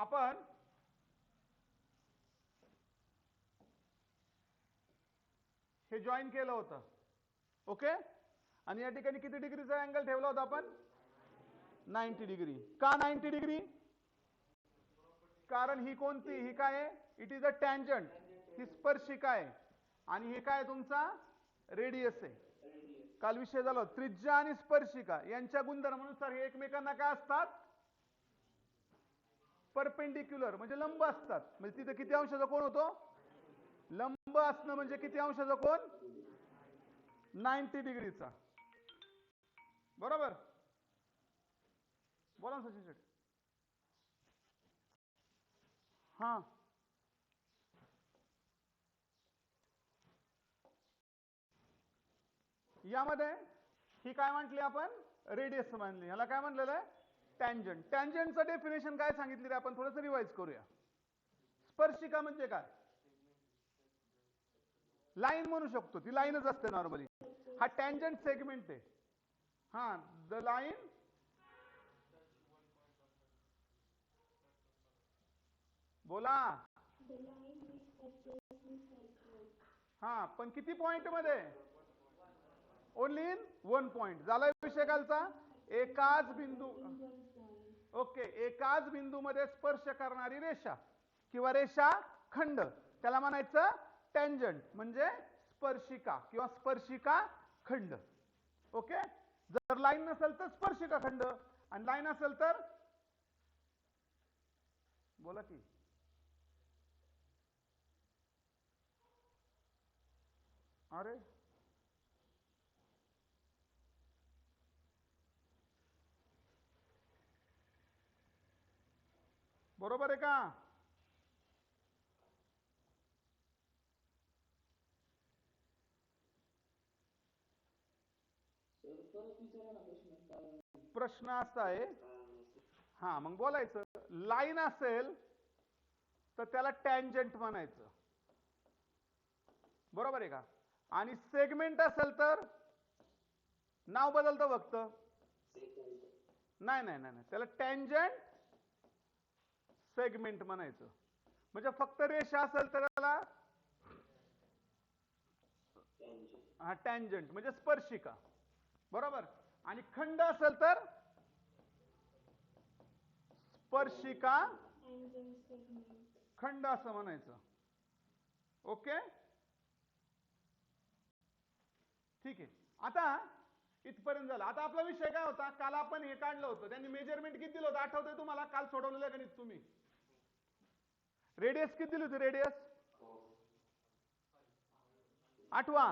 आपण हे जॉईन केलं होतं. ओके, आणि या ठिकाणी किती डिग्रीचा अँगल ठेवला होता आपण? 90 डिग्री. का 90 डिग्री? कारण ही कोणती, ही काय आहे? इट इज अ टँजंट, ही स्पर्शिका आहे. आणि हे काय तुमचा रेडियस आहे. काल विषय झाला त्रिज्या आणि स्पर्शिका यांच्या गुणधर्मानुसार हे एकमेकांना काय असतात? परपेंडिक्युलर, म्हणजे लंब असतात. म्हणजे तिथे किती अंशाचा कोण होतो? लंब असणं म्हणजे किती अंशाचा कोण? 90 डिग्रीचा. बरोबर. बोला ना सचिन शेठ. हा, यामध्ये ही काय म्हटली आपण? रेडियस मानली. ह्याला काय म्हणलेलं आहे? टँजंट. टँजंटचं डेफिनेशन काय सांगितली रे आपण? थोडंसं रिवाइज करूया. स्पर्शिका म्हणजे काय? लाईन म्हणू शकतो, ती लाईनच असते नॉर्मली. हा टँजंट सेगमेंट आहे. हा, द लाईन बोला. हा, पण किती पॉइंट मध्ये? Only in 1 point. झाला विषय कालचा. एकाच बिंदू, ओके, एकाच बिंदूमध्ये स्पर्श करणारी रेषा किंवा रेषा खंड त्याला म्हणायचं टँजंट, म्हणजे स्पर्शिका किंवा स्पर्शिका खंड. ओके, जर लाईन नसेल तर स्पर्शिका खंड, आणि लाईन असेल तर बोला की. अरे बरोबर आहे का? प्रश्न असा आहे, हा मग बोलायचं. लाईन असेल तर त्याला टँजंट म्हणायचं, बरोबर आहे का? आणि सेगमेंट असेल तर नाव बदलतं फक्त. नाही नाही नाही, त्याला टँजंट सेगमेंट म्हणायचं. म्हणजे फक्त रेषा असेल तर त्याला हा टँजंट म्हणजे स्पर्शिका, बरोबर. आणि खंड असेल तर स्पर्शिका खंड असं म्हणायचं. ओके, ठीक आहे. आता इथपर्यंत झालं. आता आपला विषय काय होता? काल आपण हे काढलं होतं, त्यांनी मेजरमेंट किती दिलं होतं आठवतंय तुम्हाला? काल सोडवलेलं गणित तुम्ही. रेडियस किती दिली होती? रेडियस आठवा,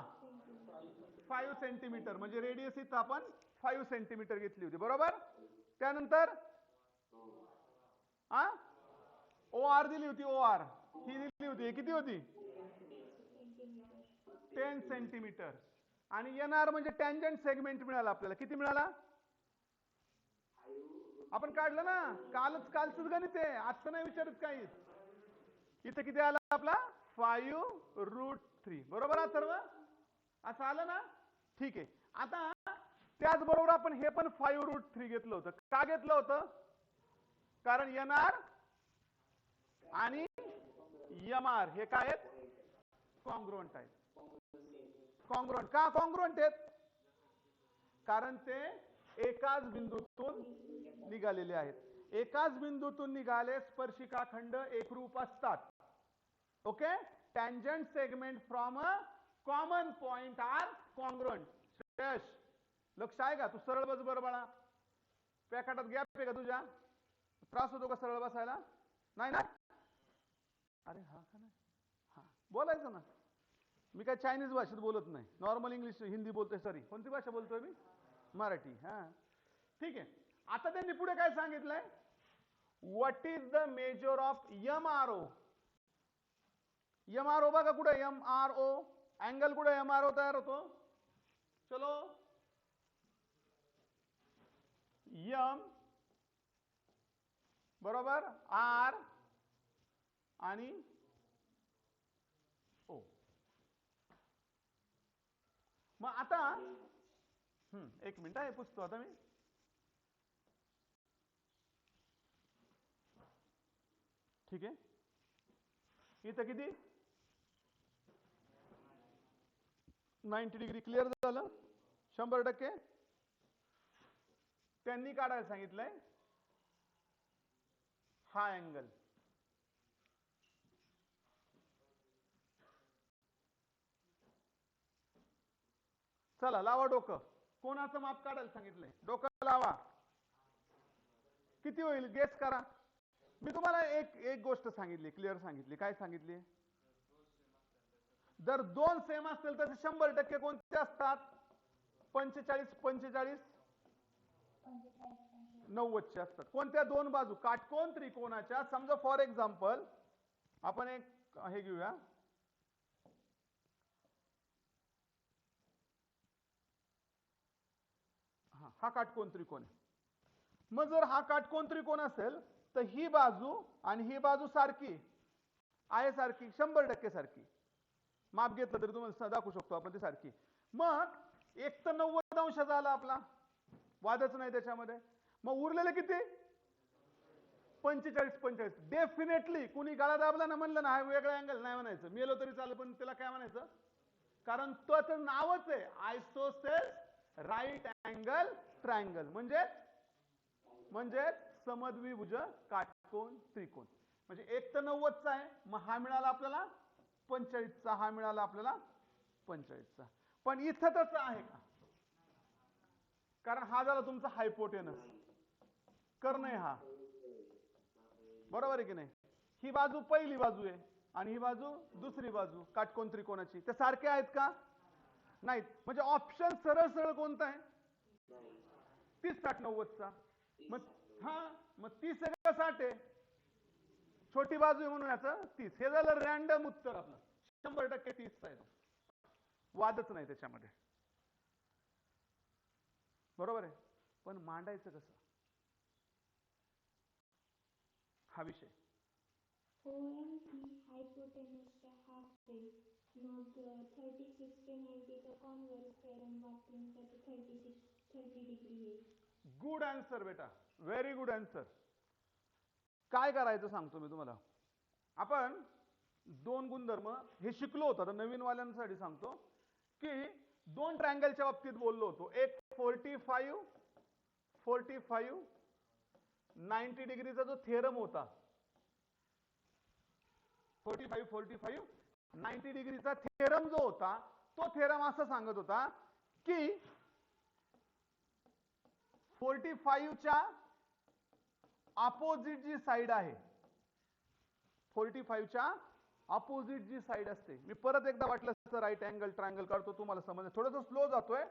5 सेंटीमीटर. म्हणजे रेडियस इथं आपण 5 सेंटीमीटर घेतली होती, बरोबर. त्यानंतर ओ आर दिली होती. ओ आर ही दिली होती, किती होती? 10 सेंटीमीटर. आणि एन आर म्हणजे टँजंट सेगमेंट मिळाला आपल्याला. किती मिळाला? आपण काढलं ना कालच गणित आहे, आजचं नाही विचारत काही. इथे किती आला आपला? 5√3. बरोबर आहे सर्व? असं आलं ना? ठीक आहे. आता त्याचबरोबर आपण हे पण 5√3 घेतलं होतं. का घेतलं होतं? कारण एन आर आणि एम आर हे काय आहेत? कॉन्ग्रुएंट आहेत. कॉन्ग्रुएंट का कॉन्ग्रुएंट आहेत? कारण ते एकाच बिंदूतून निघालेले आहेत. एकाच बिंदूतून निघाले स्पर्शिका खंड एकरूप असतात. Okay, tangent segment from a common point are congruent. Shreyash, लक्ष आहे का? तू सरळ बस बरं बाळा. पॅकेटात गॅप आहे का तुझ्या? त्रास होतो का सरळ बसायला? नाही ना? अरे हा का नाही? हा, बोलायचं ना. मी काय चायनीज भाषेत बोलत नाही, नॉर्मल इंग्लिश हिंदी बोलतोय. सॉरी, कोणती भाषा बोलतोय मी? मराठी. हा, ठीक आहे. आता त्यांनी पुढे काय सांगितलंय? What is the measure of M R O? M R O बघा कुठे? एम आर ओ अँगल कुठे? एम आर ओ तयार होतो. चलो, एम बरोबर आर आणि ओ. मग आता एक मिनिट आहे, पुसतो आता मी. ठीक आहे. इथं किती 90 डिग्री. क्लिअर झालं. 100% त्यांनी काढायला सांगितलंय हा अँगल. चला लावा डोकं. कोणाचं माप काढायला सांगितलंय? डोकं लावा. किती होईल गेस करा. मी तुम्हाला एक गोष्ट सांगितली, क्लिअर सांगितली. काय सांगितली? जर दोन सेम असतील तर 100% कोणते असतात? 45 45 90 असतात. कोणत्या दोन बाजू? काटकोन त्रिकोणाच्या. समजा फॉर एक्झाम्पल आपण एक हे घेऊया, हा काटकोन त्रिकोण आहे. मग जर हा काटकोन त्रिकोण असेल तर ही बाजू आणि ही बाजू सारखी आहे, सारखी 100% सारखी. माप घेतलं तरी तुम्हाला दाखवू शकतो आपण ती सारखी. मग एक तर 90 अंशाचा आला आपला, वादच नाही त्याच्यामध्ये. मग उरलेले किती? 45 45. डेफिनेटली कुणी गळा दाबला ना, म्हणलं ना हा वेगळा अँगल, नाही म्हणायचं. मेलो तरी चालेल, पण त्याला काय म्हणायचं? कारण त्याचं नावच आहे आयसोसेल्स राईट अँगल ट्रायंगल, म्हणजे समद्विभुज काटकोन त्रिकोण. म्हणजे एक तर 90चा आहे, मग हा मिळाला आपल्याला 45चा, हा मिळाला आपल्याला 45चा. पण इथं तसं आहे का? कारण हा झाला तुमचा हायपोटेनस, कर्ण आहे हा, बरोबर आहे की नाही? ही बाजू पहिली बाजू आहे आणि ही बाजू दुसरी बाजू काटकोन त्रिकोणाची. ते सारखे आहेत का? नाहीत. म्हणजे ऑप्शन सरळ सरळ कोणता आहे? 30 60 90चा. मग 30 सगळं 60 आहे, छोटी बाजू आहे म्हणून याचं 30. हे झालं रॅन्डम उत्तर आपलं. 100% 30चा आहे, वादच नाही त्याच्यामध्ये, बरोबर आहे. पण मांडायचं कसं हा विषय? हायपोटेनसच्या हाफ आहे. मग 36 ते 90 चा कॉन्व्हर्स थेरम वापरून त्याचं 30 डिग्री आहे. गुड आन्सर बेटा, व्हेरी गुड आन्सर. काय करायचं सांगतो मी तुम्हाला. आपण दोन गुणधर्म हे शिकलो होतो, तर नवीन वाल्यांसाठी सांगतो की दोन ट्रायंगलच्या बाबतीत बोललो होतो. एक 45 90 डिग्रीचा जो थेरम होता, 45 90 डिग्रीचा थेरम जो होता, तो थेरम असं सांगत होता की 45च्या अपोजिट जी साइड आहे, 45च्या अपोजिट जी साइड असते. मी परत एकदा वाटलं तर राईट अँगल ट्रायंगल काढतो, तुम्हाला समजेल. थोडंसं स्लो जातोय.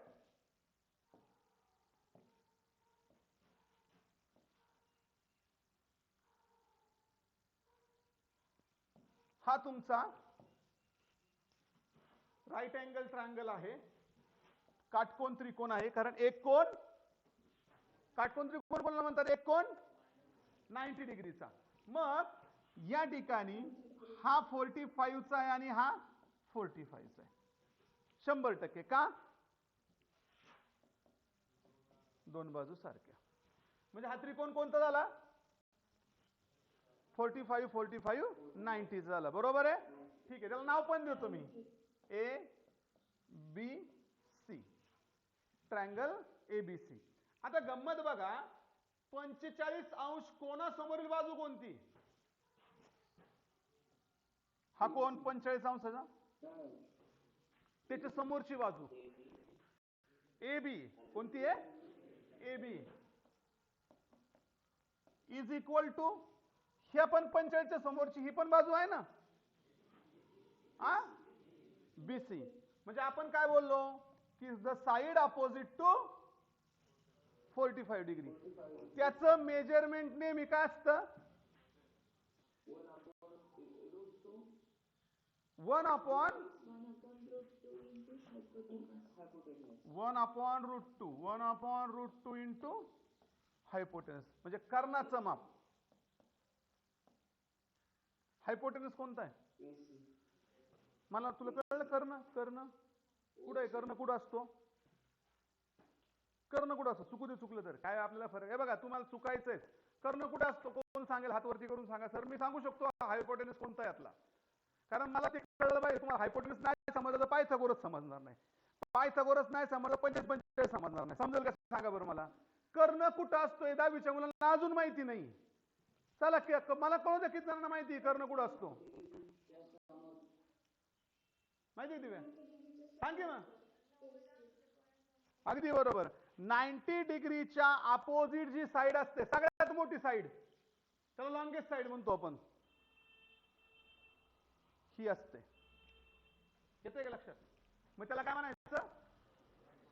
हा तुमचा राईट अँगल ट्रायंगल आहे, काटकोन त्रिकोण आहे. कारण एक कोण काटकोन त्रिकोण कोणाला म्हणतात? एक कोण 90 डिग्रीचा. मग या ठिकाणी हा 45चा आहे आणि हा 45चा आहे. 100% का? दोन बाजू सारख्या. म्हणजे हा त्रिकोण कोणता झाला? 45 90 झाला, बरोबर आहे. ठीक आहे, त्याला नाव पण देतो मी, ABC, ट्रायंगल ABC. आता गंमत बघा, 45 अंश कोणासमोरील बाजू कोणती? हा कोण 45 अंशाचा, त्याच्या समोरची बाजू AB कोणती आहे? AB इज इक्वल टू, ही पण 45च्या समोरची ही पण बाजू आहे ना, BC. म्हणजे आपण काय बोललो की the side opposite to 45 degree. त्याचं मेजरमेंट नेहमी काय असतं? 1/√2 इंटू हायपोटेनस. म्हणजे कर्णाचं माप. हायपोटेनस कोणता आहे? मला तुला कळलं? कर्ण कुठं आहे? कर्ण कुठं असतो? कर्ण कुठं असतो? चुकू दे, चुकलं तर काय आपल्याला फरक आहे? बघा, तुम्हाला चुकायचंय, कर्ण कुठे असतो? कोण सांगेल? हात वरती करून सांगा. सर मी सांगू शकतो हायपोटेनस कोणता आहे यातला, कारण मला ते कळलं पाहिजे. तुम्हाला हायपोटेनस नाही समजलं तर पायथागोरस समजणार नाही, पायथागोरस नाही समजलं 45 समजणार नाही. समजेल का सांगा बरं मला? कर्ण कुठं असतो हे 10वीच्या मुलांना अजून माहिती नाही. चला मला कळू द्या किती जणांना माहिती कर्ण कुठं असतो. माहिती दिव्या? सांग की मग. अगदी बरोबर. 90 डिग्रीच्या अपोजिट जी साईड असते, सगळ्यात मोठी साईड, त्याला लॉंगेस्ट साईड म्हणतो आपण, ही असते. येतंय का लक्षात? मग त्याला काय म्हणायचं?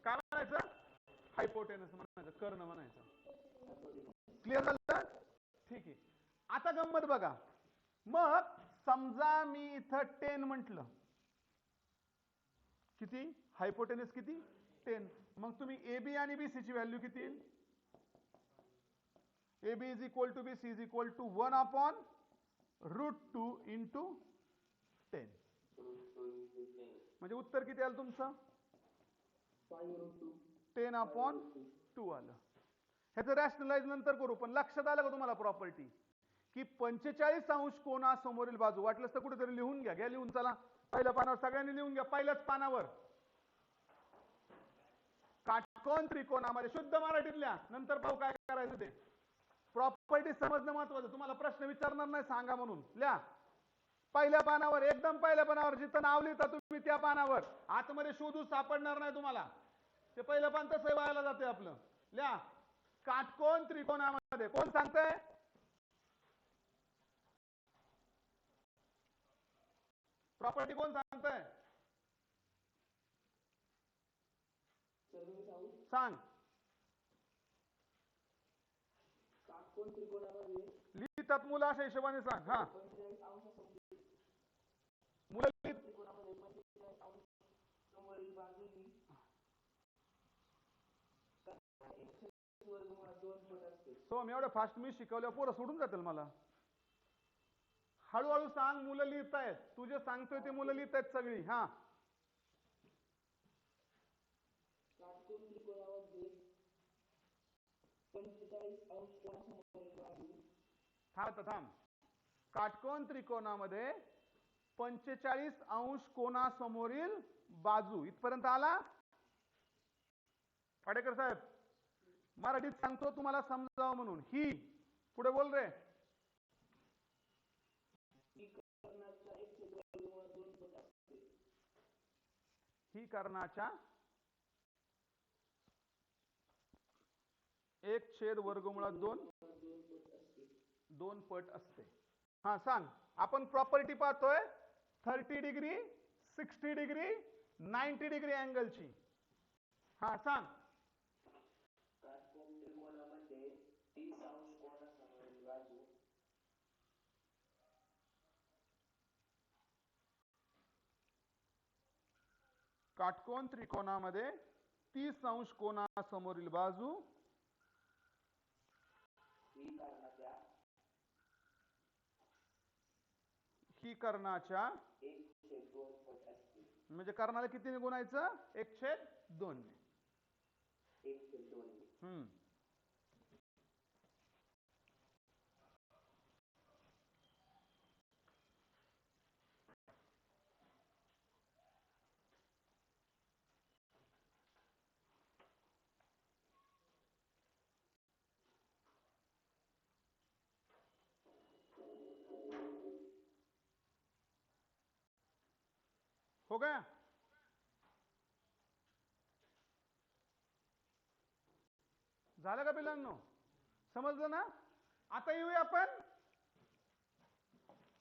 काय म्हणायचं? हायपोटेनस म्हणायचं, कर्ण म्हणायचं. क्लिअर झालं? ठीक आहे. आता गंमत बघा. मग समजा मी इथं 10 म्हटलं, किती हायपोटेनस? किती? 10. मग तुम्ही AB आणि BC ची व्हॅल्यू किती? AB is equal to BC is equal to 1/√2 into 10. म्हणजे उत्तर किती आलं तुमचं? 10/2 आलं. ह्याचं रॅशनलाइज नंतर करू, पण लक्षात आलं का तुम्हाला प्रॉपर्टी की 45 अंश कोणासमोरील बाजू? वाटलंच तर कुठेतरी लिहून घ्या. लिहून चला पहिल्या पानावर, सगळ्यांनी लिहून घ्या पहिल्याच पानावर. काटकोन त्रिकोणामध्ये, शुद्ध मराठीतल्या, नंतर पाहू काय करायचं ते. प्रॉपर्टी समजणं महत्वाचं. तुम्हाला प्रश्न विचारणार नाही सांगा म्हणून. लिहा पहिल्या पानावर, एकदम पहिल्या पानावर, जिथं नाव लिहिता तुम्ही त्या पानावर. आतमध्ये शोधू सापडणार नाही तुम्हाला. ते पहिलं पान तसं व्हायला जाते आपलं. लिहा काटकोन त्रिकोणामध्ये. कोण सांगतंय? प्रॉपर्टी कोण सांगतंय? सांग. लिहितात मुलं अशा हिशोबाने सांग. हा मुलं सोम एवढं फास्ट मी शिकवल्यावर पोरं सोडून जातील मला. हळूहळू सांग. मुलं लिहितायत, तू जे सांगतोय ते मुलं लिहितायत सगळी. हा थांब. काटकोन त्रिकोणामध्ये 45 अंश कोणासमोरील बाजू. इथपर्यंत आला? पाडेकर साहेब मराठीत सांगतो तुम्हाला समजावं म्हणून. ही पुढे बोल रे. ही कर्णाच्या 1/√2 2 पट असते. हा सांग. आपण प्रॉपर्टी पाहतोय 30 डिग्री, 60 डिग्री, 90 डिग्री अँगलची. हा सांग. काटकोन त्रिकोणामध्ये 30 अंश कोणासमोरील बाजू ही कर्णाच्या 1/2 पट असते. म्हणजे कर्णाला किती गुणायचं? 1/2. 1/2. हो गया? झालं का पिलांनो? समजलं ना? आता येऊया आपण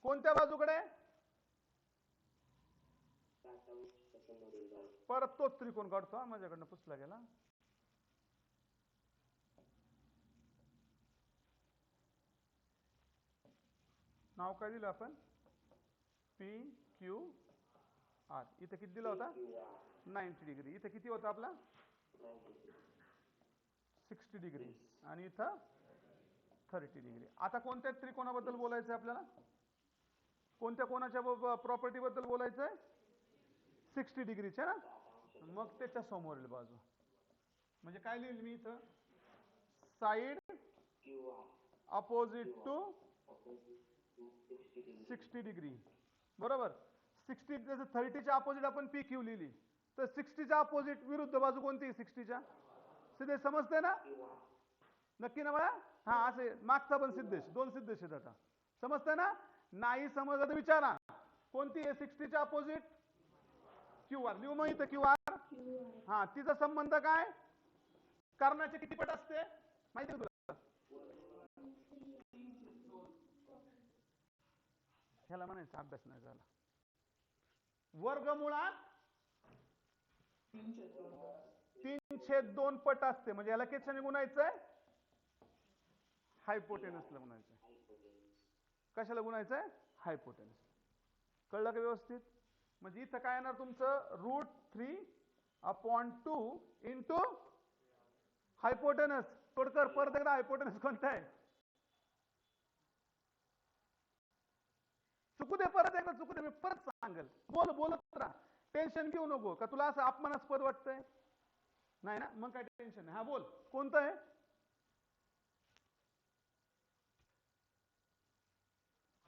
कोणत्या बाजूकडे? परत तोच त्रिकोण काढतो. माझ्याकडनं पुसला गेला. नाव काय दिलं आपण? PQR. इथे किती दिला होता? 90 डिग्री. इथे किती होता आपला? 60 डिग्री. आणि इथं 30 डिग्री. आता कोणत्या त्रिकोणाबद्दल बोलायचं आपल्याला? कोणत्या कोणाच्या प्रॉपर्टी बद्दल बोलायचंय? 60 डिग्रीच्या ना. मग त्याच्या समोरील बाजू म्हणजे काय लिहिलं मी इथं? Side opposite to 60 degree. बरोबर. 60 जसं 30च्या अपोजिट आपण पी क्यू लिहिली, तर 60च्या अपोजिट विरुद्ध बाजू कोणती? 60च्या. सिद्धेश समजते ना? नक्की ना बाळा? हा, असे मागचा पण सिद्धेश, दोन सिद्धेश आहेत आता. समजते ना? नाही समजलं तर विचारा. कोणती आहे 60च्या अपोजिट? Q R. लिहू मग इथं क्यू आर. हा, तिचा संबंध काय? कर्णाचे किती पट असते माहिती तुला? ह्याला म्हणायचं अभ्यास नाही झाला. वर्गमुळात 3/2 पट असते. म्हणजे याला कशाने गुणायचंय? हायपोटेनसला गुणायचंय. कशाला गुणायचंय? हायपोटेनस. कळलं का व्यवस्थित? म्हणजे इथं काय येणार तुमचं? √3/2 इंटू हायपोटेनस. तोडकर परत एकदा हायपोटेनस कोणता आहे? चुकू दे, परत एकदा चुकू दे, मी परत सांगेल. बोलत राहा. टेन्शन घेऊ नको. का तुला असं अपमानास्पद वाटतंय? नाही ना, मग काय टेन्शन नाही. हा बोल, कोणतं आहे?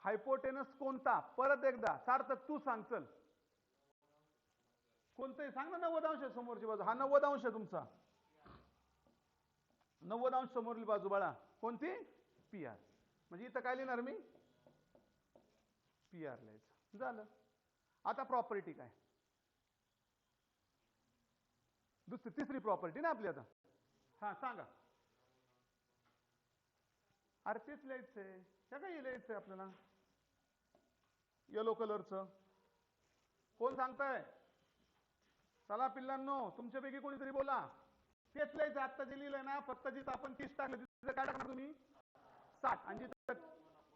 हायपोटेनस कोणता? परत एकदा सार्थक तू सांग. चल, कोणतंही सांग ना. 90 अंश समोरची बाजू. हा 90 अंश आहे तुमचा. 90 अंश समोरली बाजू बाळा कोणती? P R. म्हणजे इथं काय लिहिणार मी? पी आर लिहायचं. झालं. आता प्रॉपर्टी काय? तिसरी प्रॉपर्टी ना आपली आता. हा, सांगा. अरे तेच लिहायचंय. त्या काही लिहायचंय आपल्याला येलो कलरचं. कोण सांगताय? चला पिल्लांनो, तुमच्यापैकी कोणीतरी बोला. तेच लिहायचं. आता जे लिहिलंय ना, फक्त जिथं आपण 30 टाकलं तिथं काय टाकणार तुम्ही? 60. आणि जिथं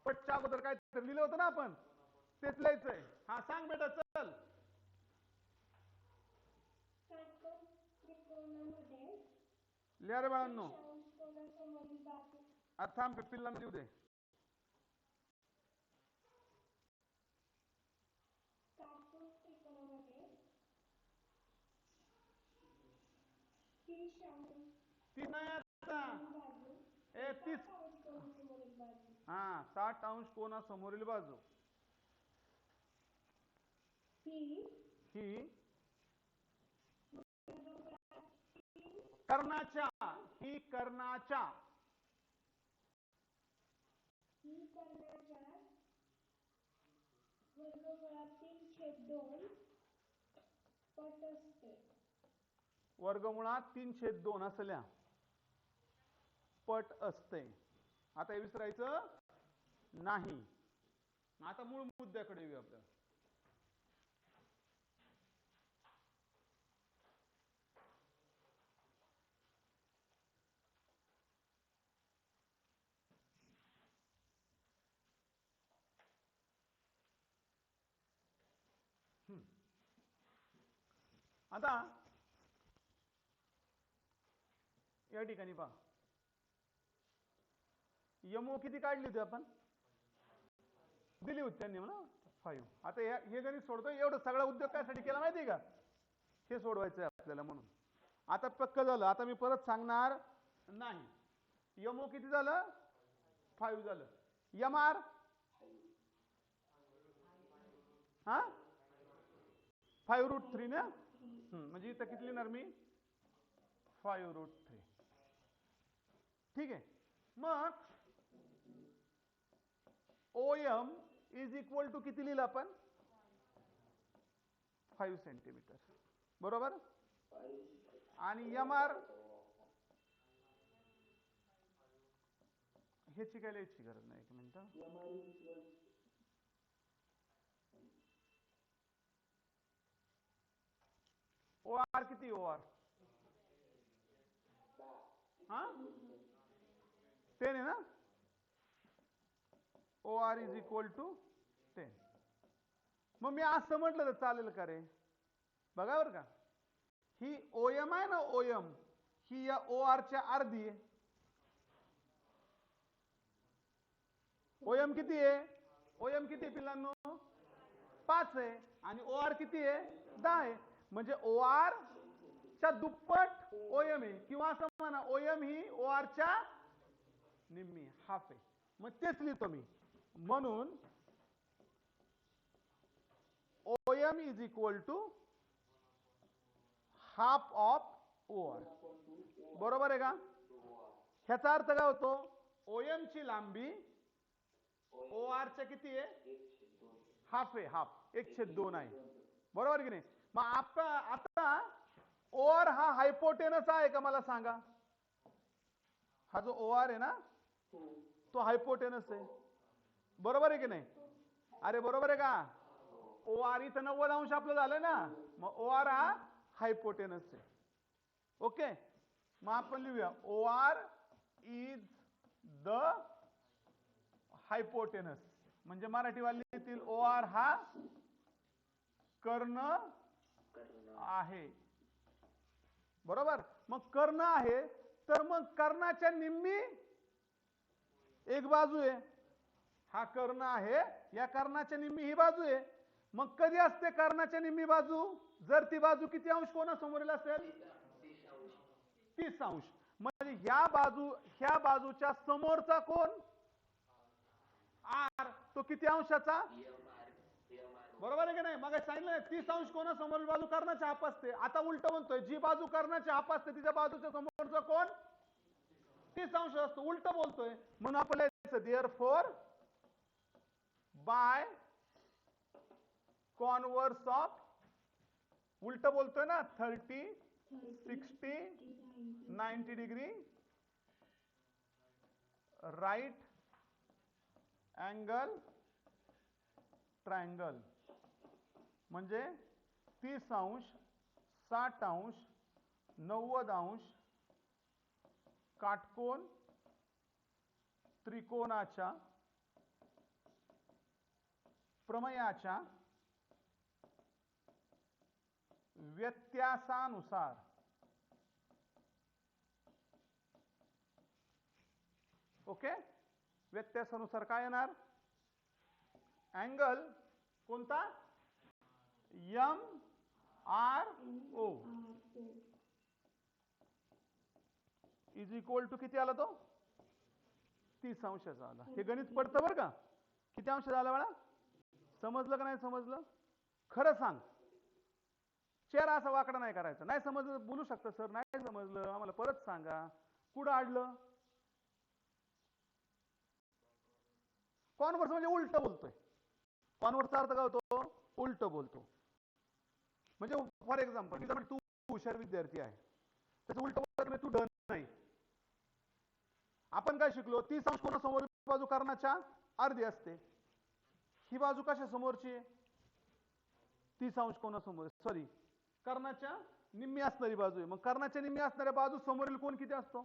पटच्या अगोदर काय लिहिलं होतं ना आपण, तेच लिहायचंय. हा, सांग बेटा. चल. लिहा रे बाळांनो. आता थांब, पिल्लांना लिहू दे. ती नाही आता. 30. हा, 60 अंश कोनासमोरील बाजू ही कर्णाच्या वर्गमुळात 3/2 असल्या पट असते. आता हे विसरायचं नाही. आता मूळ मुद्द्याकडे येऊया आपल्याला. आता या ठिकाणी पहा, यमो किती काढली होती आपण? दिली होती त्यांनी म्हणा 5. आता हे गणित सोडतोय. एवढं सगळा उद्योग कायसाठी केला माहिती का? हे सोडवायचं आहे आपल्याला म्हणून. आता पक्क झालं. आता मी परत सांगणार नाही. यमो किती झालं? 5 झालं. एम आर हा 5√3 ना. म्हणजे इथं किती लिहिणार मी? 5√3. ठीक आहे. मग OM इज इक्वल टू किती लिहिलं आपण? 5 सेंटीमीटर. बरोबर. आणि MR ह्याची काय लिहायची गरज नाही. एक मिनिट. OR किती? OR हा 10 आहे ना. OR is equal to 10. मग मी असं म्हटलं तर चालेल का रे? बघा बरं का, ही OM आहे ना, OM ही या OR च्या अर्धी आहे. OM किती आहे? OM किती पिल्लांनो? 5 आहे. आणि OR किती आहे? 10 आहे. म्हणजे OR च्या दुप्पट OM आहे. किंवा असं म्हणा, OM ही OR च्या निम्मी, हाफ आहे. मग तेच लिहितो मी. म्हणून OM is equal to half of OR. बरोबर आहे का? ह्याचा अर्थ काय होतो? OM ची लांबी OR च्या किती आहे? हाफ आहे. हाफ 1/2 आहे. बरोबर की नाही? मग आता OR हा हायपोटेनस आहे का मला सांगा? हा जो OR आहे ना तो हायपोटेनस आहे. बरोबर आहे की नाही? अरे बरोबर आहे का? OR इथं 90 अंश आपलं झालं ना, मग OR हा हायपोटेनस आहे. ओके, मग आपण लिहूया OR इज द हायपोटेनस. म्हणजे मराठी वाले लिहितील OR हा कर्ण आहे. बरोबर. मग कर्ण आहे तर मग कर्णाच्या निम्मी एक बाजू आहे. हा कर्ण आहे, या कर्णाच्या निम्मी ही बाजू आहे. मग कधी असते कर्णाच्या निम्मी बाजू? जर ती बाजू किती अंश कोणासमोरील असेल? 30 अंश. म्हणजे ह्या बाजूच्या समोरचा कोण? R. तो किती अंशाचा? बरोबर आहे की नाही? मग सांगितलं 30 अंश कोणासमोरील बाजू? कर्णाच्या हाप असते. आता उलट म्हणतोय, जी बाजू कर्णाच्या हाप असते तिच्या बाजूच्या समोरचा कोण? 30 अंश असतो. उलट बोलतोय म्हणून आपण लिहायचं देअरफॉर बाय कॉन्व्हर्स ऑफ, उलट बोलतोय ना, 30, 60, 90 डिग्री राईट अँगल ट्रायंगल. म्हणजे 30 अंश, 60 अंश, 90 अंश काटकोन त्रिकोणाच्या प्रमेयाच्या व्यत्यासानुसार ओके, व्यत्यासानुसार काय येणार? अँगल कोणता? MRO इज इक्वल टू किती आला तो? 30 अंशाचा आला. हे गणित पडतं बरं का. किती अंश झाला बाळा? समजलं का नाही समजलं? खरं सांग. चेहरा असा वाकडा नाही करायचा. नाही समजलं बोलू शकता सर, नाही समजलं आम्हाला परत सांगा. कुठं अडलं? कॉन्व्हर्स म्हणजे उलट बोलतोय. कॉन्व्हर्सचा अर्थ काय होतो? उलट बोलतो. म्हणजे फॉर एक्झाम्पल तू हुशार विद्यार्थी आहे, त्याचं उलट बोलत तू डन नाही. आपण काय शिकलो? 30 अंश कोणासमोर बाजू कर्णाच्या अर्धी असते. ही बाजू कशा समोरची आहे? 30 अंश कोणासमोर, सॉरी कर्णाच्या निम्मी असणारी बाजू आहे. मग कर्णाच्या निम्मी असणाऱ्या बाजू समोरील कोण किती असतो?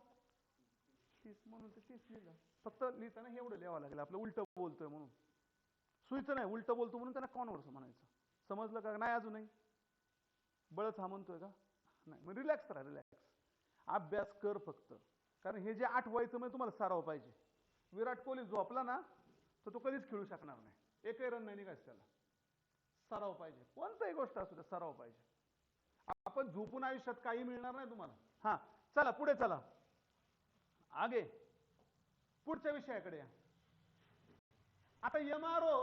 30. म्हणून 30 लिहिलं. फक्त लिहिताना हे एवढं लिहावं लागेल, आपलं उलट बोलतोय म्हणून. सुईचं नाही, उलट बोलतो म्हणून त्यांना कॉन्व्हर्स म्हणायचं. समजलं का? नाही अजूनही बळच हा म्हणतोय का? नाही. मग रिलॅक्स राहा, रिलॅक्स. अभ्यास कर फक्त. कारण हे जे आठवायचं म्हणजे तुम्हाला सराव पाहिजे. विराट कोहली झोपला ना तर तो कधीच खेळू शकणार नाही. एकही रन नाही निघायचं त्याला. सराव पाहिजे. कोणताही गोष्ट असू द्या, सराव पाहिजे. आपण झोपून आयुष्यात काही मिळणार नाही तुम्हाला. हा चला पुढे चला. आगे पुढच्या विषयाकडे या. आता MRO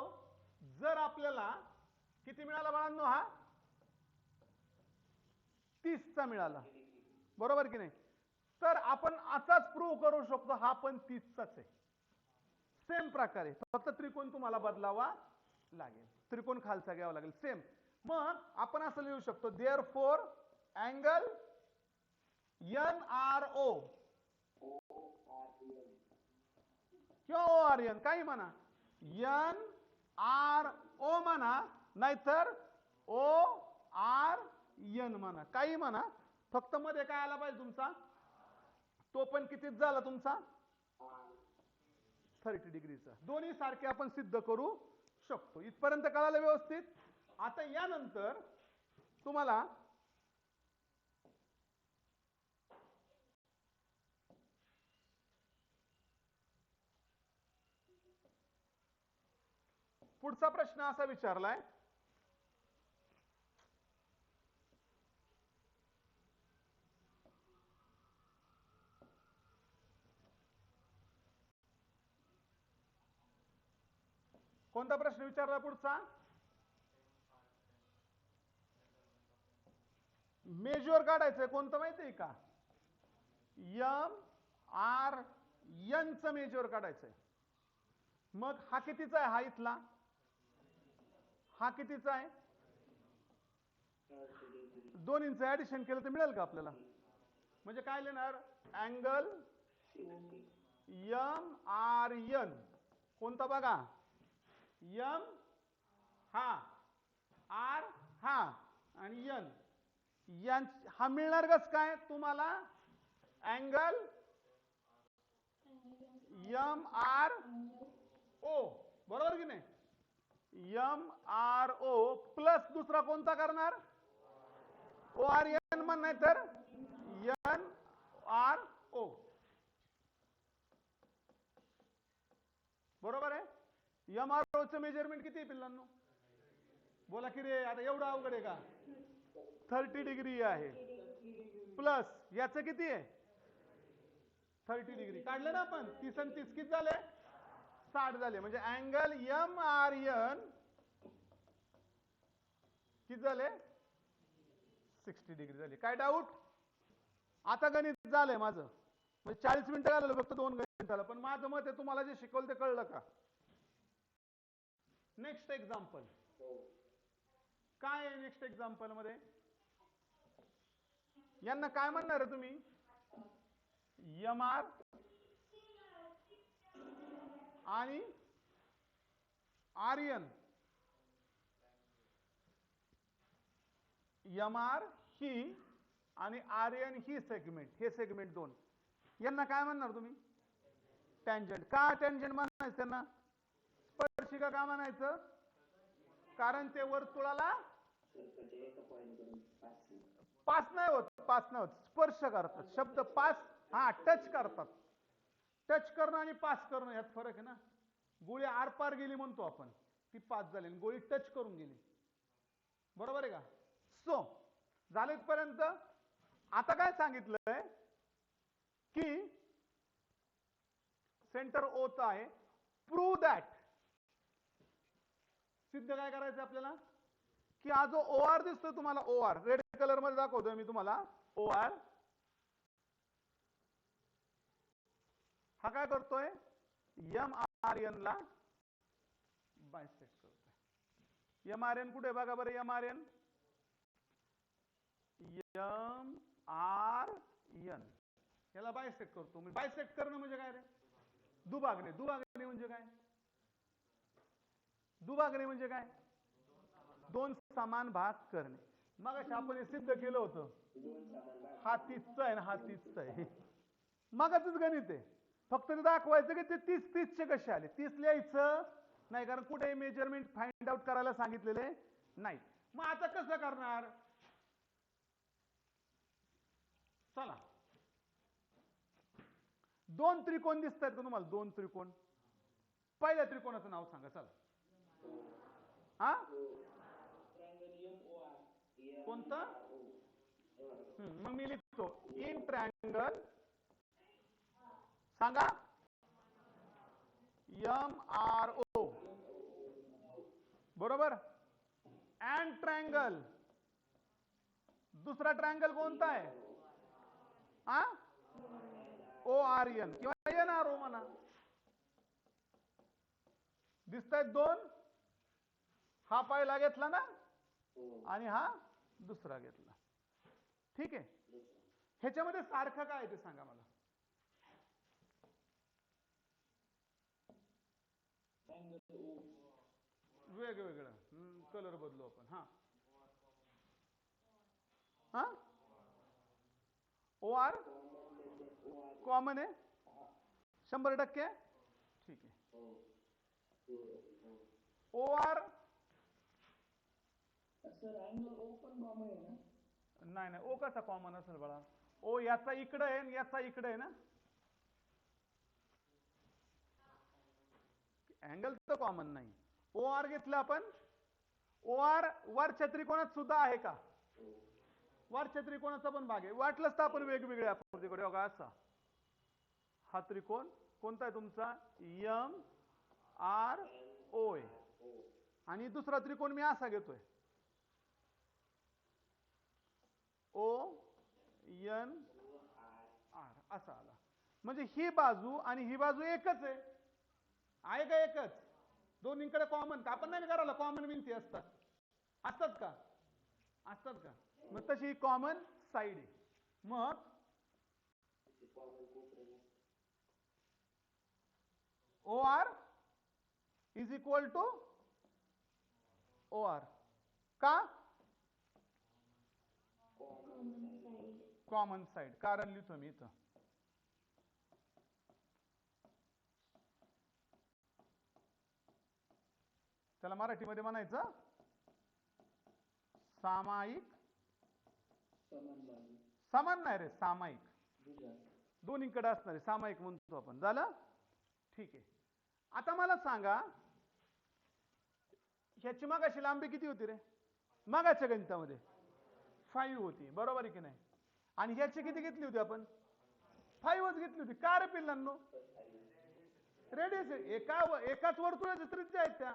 जर आपल्याला किती मिळाला बाळांनो? हा 30 चा मिळाला. बरोबर की नाही? तर आपण असाच प्रूव्ह करू शकतो हा पण 30 चाच आहे. सेम प्रकारे, फक्त त्रिकोण तुम्हाला बदलावा लागेल. त्रिकोण खालचा घ्यावा लागेल. सेम. मग आपण असं लिहू शकतो देअरफॉर अँगल NRO किंवा ORN काही म्हणा. NRO म्हणा नाहीतर ORN म्हणा, काही म्हणा. फक्त मध्ये काय आला पाहिजे तुमचा? तो पण कितीच झाला तुमचा? 30 डिग्रीचा. दोन्ही सारखे आपण सिद्ध करू शकतो. इथपर्यंत कळालं व्यवस्थित? आता यानंतर तुम्हाला पुढचा प्रश्न असा विचारलाय, कोणता प्रश्न विचारला पुढचा? मेजर काढायचंय कोणतं माहितीये का? एम आर एन चं मेजर काढायचंय. मग हा कितीचा आहे? हा इथला हा कितीचा आहे? दोन्हींचं ऍडिशन केलं तर मिळेल का आपल्याला? म्हणजे काय लिहिणार? अँगल एम आर एन कोणता बघा? एम हा, आर हा आणि एन हा मिळणार कस काय तुम्हाला? अँगल एम आर ओ, बरोबर की नाही? एम आर ओ प्लस दुसरा कोणता करणार? ओ आर एन म्हण, नाही तर एन आर ओ. बरोबर आहे? एम आर ओ चं मेजरमेंट किती आहे पिल्लांनो? बोला की रे, आता एवढं अवघड आहे का? 30 डिग्री आहे. प्लस याचं किती आहे? 30 डिग्री. काढलं ना आपण? 30 आणि 30 किती झाले? 60 झाले. म्हणजे अँगल एम आर एन किती झाले? 60 डिग्री झाली. काय डाऊट? आता गणित झालंय माझं. म्हणजे 40 मिनिटं घालवलं फक्त 2 गणिताला. पण माझं मत आहे तुम्हाला जे शिकवलं ते कळलं का? नेक्स्ट एक्झाम्पल काय आहे? नेक्स्ट एक्झाम्पल मध्ये यांना काय म्हणणार आहे तुम्ही? एम आर आणि आर्यन. एम आर ही आणि आर्यन ही सेगमेंट, हे सेगमेंट दोन. यांना काय म्हणणार तुम्ही? टँजंट. का टँजंट म्हणायचं त्यांना? स्पर्शिका का म्हणायचं? कारण ते वर्तुळाला पास नाही होत, स्पर्श करतात. शब्द पास, हा टच करतात. टच करणं आणि पास करणं यात फरक आहे ना. गोळी आरपार गेली म्हणतो आपण, ती पास झाली. गोळी टच करून गेली. बरोबर आहे का? सो झाले इथपर्यंत. आता काय सांगितलंय की सेंटर ओच आहे. प्रूव्ह दॅट, सिद्ध काय करायचं आपल्याला? की हा जो ओ आर दिसतोय तुम्हाला, ओ आर रेड कलर मध्ये दाखवतोय मी तुम्हाला, ओ आर हा काय करतोय? एम आर एन ला बायसेक्ट करतोय. एम आर एन कुठे बघा बरं? M R N, M R N याला बायसेक्ट करतो. मी बायसेक्ट करणं म्हणजे काय रे? दुभागणे. दुभागणे म्हणजे काय? दुभागणे म्हणजे काय? दोन समान भाग करणे. मग आपण हे सिद्ध केलं होतं. हा 30चा आहे ना, हा 30चा आहे. मगच गणित आहे. फक्त ते दाखवायचं की ते 30 कसे आले. 30 लिहायचं नाही, कारण कुठे मेजरमेंट फाइंड आउट करायला सांगितलेले नाही. मग आता कसं करणार? चला, दोन त्रिकोण दिसत आहेत का तुम्हाला? दोन त्रिकोण. पहिल्या त्रिकोणाचं नाव सांगा. चला. हा कोणता? मग मी लिखतो इन ट्रायंगल, सांगा, एम आर ओ. बरोबर. अँड ट्रायंगल, दुसरा ट्रायंगल कोणता आहे? हा ओ आर एन किंवा एन आर ओ म्हणा. दिसतायत दोन. हा पहिला घेतला ना आणि हा दुसरा घेतला. ठीक आहे. ह्याच्यामध्ये सारखं काय ते सांगा मला. वेगवेगळं कलर बदलू आपण. हा हा ओ आर कॉमन आहे 100%. ठीक आहे. ओ आर नाही नाही, ओ कसा कॉमन असेल बाळा? ओ याचा इकडे आहे आणि याचा इकडे आहे ना. अँगल तर कॉमन नाही. ओ आर घेतलं आपण. ओ आर वरच्या त्रिकोणात सुद्धा आहे का? वरच्या त्रिकोणाचा पण भाग आहे. वाटलंच तर आपण वेगवेगळ्या आकृतीकडे बघा. असा हा त्रिकोण कोणता आहे तुमचा? एम आर ओ आहे. आणि दुसरा त्रिकोण मी असा घेतोय, ओ एन आर असा आला. म्हणजे ही बाजू आणि ही बाजू एकच आहे का? एकच. दोन्हीकडे कॉमन का? आपण नाही करायला कॉमन भिंती असतात का? असतात का? मग तशी कॉमन साईड आहे. मग O R is equal to O R. का? Common side. कारण लिहितो मी इथं, त्याला मराठीमध्ये म्हणायचं सामायिक. समान नाही रे, सामायिक. दोन्हीकडे असणारे सामायिक म्हणतो आपण. झालं? ठीक आहे. आता मला सांगा, ह्याची मगाशी लांबी किती होती रे? मगाच्या गणितामध्ये 5 होती, बरोबर आहे की नाही? आणि ह्याची किती घेतली होती आपण? 5च घेतली होती. का रे पिल्लांनो? रेडियस एकाच वर्तुळाची त्रिज्या आहेत त्या.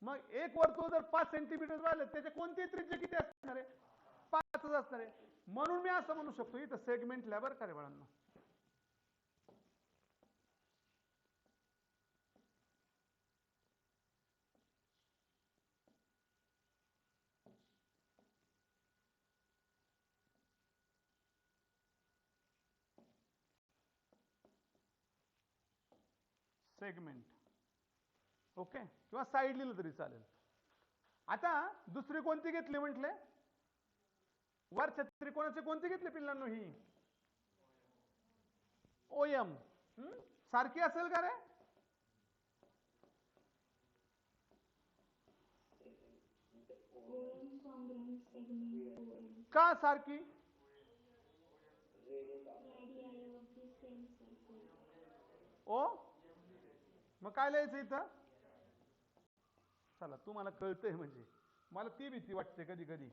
मग एक वर्तुळ जर 5 सेंटीमीटर झालं, त्याच्या कोणती त्रिज्या किती असणार आहे? 5च असणार आहे. म्हणून मी असं म्हणू शकतो, इथं सेगमेंट बरं का रे बाळांनो. सेगमेंट. ओके, किंवा साईड लिहिलं तरी चालेल. आता दुसरी कोणती घेतली म्हटले? वरच्या त्रिकोणाची कोणती घेतली पिल्लांनो? ही ओएम. सारखी असेल का रे? का सारखी? ओ मग काय लिहायचं इथं? चला, तुम्हाला कळतंय म्हणजे. मला ती भीती वाटते कधी कधी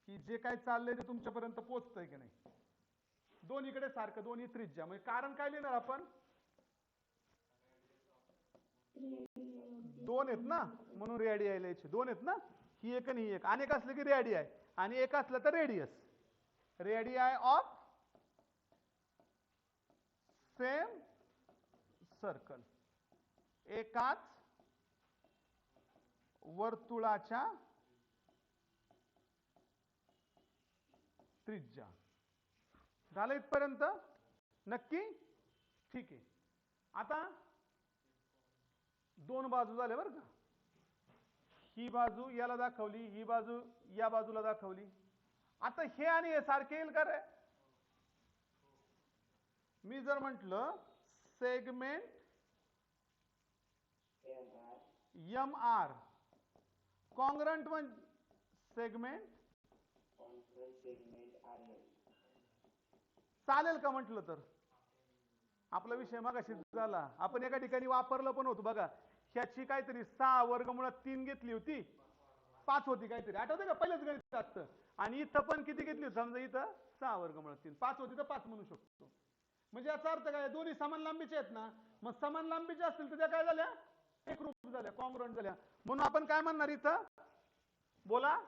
की जे काय चाललंय ते तुमच्यापर्यंत पोहोचतंय की नाही. दोन्हीकडे सारखं, दोन्ही त्रिज्या. म्हणजे कारण काय लिहिणार आपण? दोन आहेत ना, म्हणून रेडियाई लिहायचे. दोन आहेत ना, ही एक आणि ही एक. अनेक असले की रेडियाई, आणि एक असलं तर radius. Radii of same circle. एकाच वर्तुळाच्या त्रिज्या. झालं इथपर्यंत? नक्की? ठीक आहे. आता दोन बाजू झाल्या बरं का. ही बाजू याला दाखवली, ही बाजू या बाजूला दाखवली. आता हे आणि हे सारखे येईल का रे? मी जर म्हटलं segment M R congruent segment चालेल का म्हटलं तर? आपला विषय मगाशी झाला, आपण एका ठिकाणी वापरलं पण होतं बघा. ह्याची काहीतरी 6 वर्गमुळात 3 घेतली होती, 5 होती काहीतरी, आठवते का? पहिलेच गणित असतं. आणि इथं पण किती घेतली होती? समजा इथं 6 वर्गमुळात 3, 5 होती तर 5 म्हणू शकतो. म्हणजे याचा अर्थ काय? दोन्ही समान लांबीचे आहेत ना, मग समान लांबीचे असतील तर त्या काय झाल्या? एकरूप झाल्या, कॉन्ग्रुएंट झाल्या. म्हणून आपण काय म्हणणार इथं? बोला.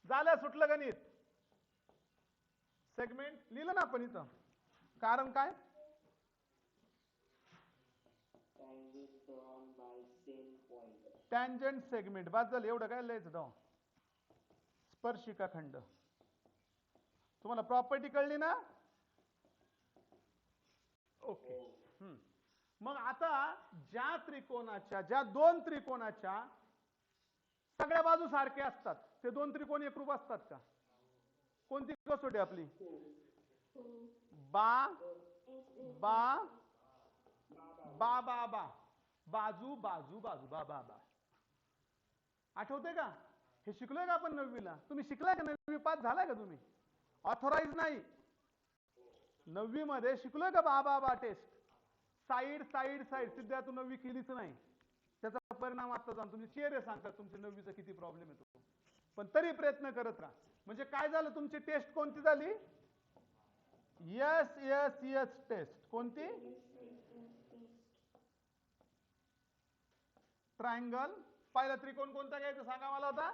झालं, सुटलं गणित. सेगमेंट लिहिलं ना आपण इथं. कारण काय? Tangent segment. बस झालं, एवढं काय लिहायचं जाऊ. स्पर्शिका खंड. तुम्हाला प्रॉपर्टी कळली ना? ओके. मग आता ज्या दोन त्रिकोणाच्या सगळ्या बाजू सारख्या असतात, ते दोन त्रिकोण एकरूप असतात का? कोणती कसोटी आपली? बा बा बा बा बा बाजू बाजू बाजू बा बा बा. आठवते का? हे शिकलोय का आपण 9वीला? तुम्ही शिकलाय का? 9वी पास झालाय का तुम्ही? ऑथोराइज नाही, 9वी मध्ये शिकलोय का? बा बा बा टेस्ट. Side side side. सिद्ध्या तू 9वी केलीच नाही, त्याचा परिणाम आता जाऊन तुमचे चेहरे सांगतात तुमच्या 9वीचा किती प्रॉब्लेम येतो. पण तरी प्रयत्न करत राहा. म्हणजे काय झालं? तुमची टेस्ट कोणती झाली? Yes yes yes test. कोणती? ट्रायंगल पहिला त्रिकोण कोणता घ्यायचा सांगा मला आता.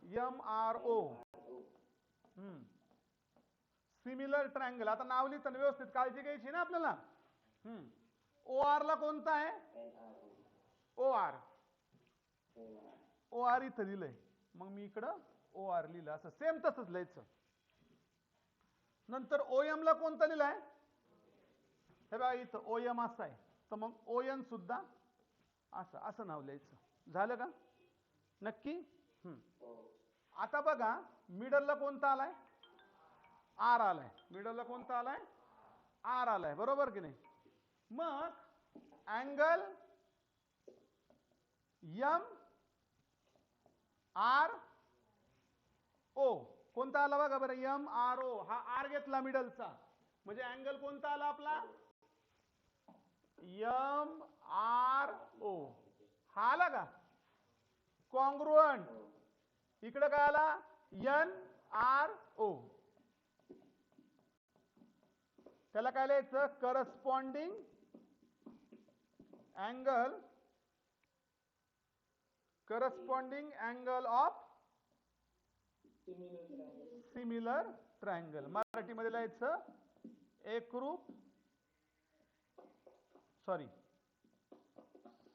MRO. Similar triangle. आता नाव लिहिताना व्यवस्थित काळजी घ्यायची ना आपल्याला. OR ला कोणता आहे. OR. OR इथं लिहिलंय, मग मी इकडं OR लिहिलं. असं सेम तसंच लिहायचं. नंतर OM ला कोणता लिहिलाय. हे बघा इथं OM असं आहे, तर मग ON सुद्धा असं असं नाव लिहायचं. झालं का नक्की. आता बघा मिडलला कोणता आलाय. R आलाय. मिडलला कोणता आलाय. R आलाय. बरोबर की नाही. मग अँगल MRO कोणता आला बघा बरं. MRO हा R घेतला मिडलचा, म्हणजे अँगल कोणता आला आपला. MRO हा आला का. कॉन्ग्रुअंट. इकडे काय आला. NRO. त्याला काय लिहायचं. Corresponding angle of similar triangle. मराठीमध्ये लिहायचं एकरूप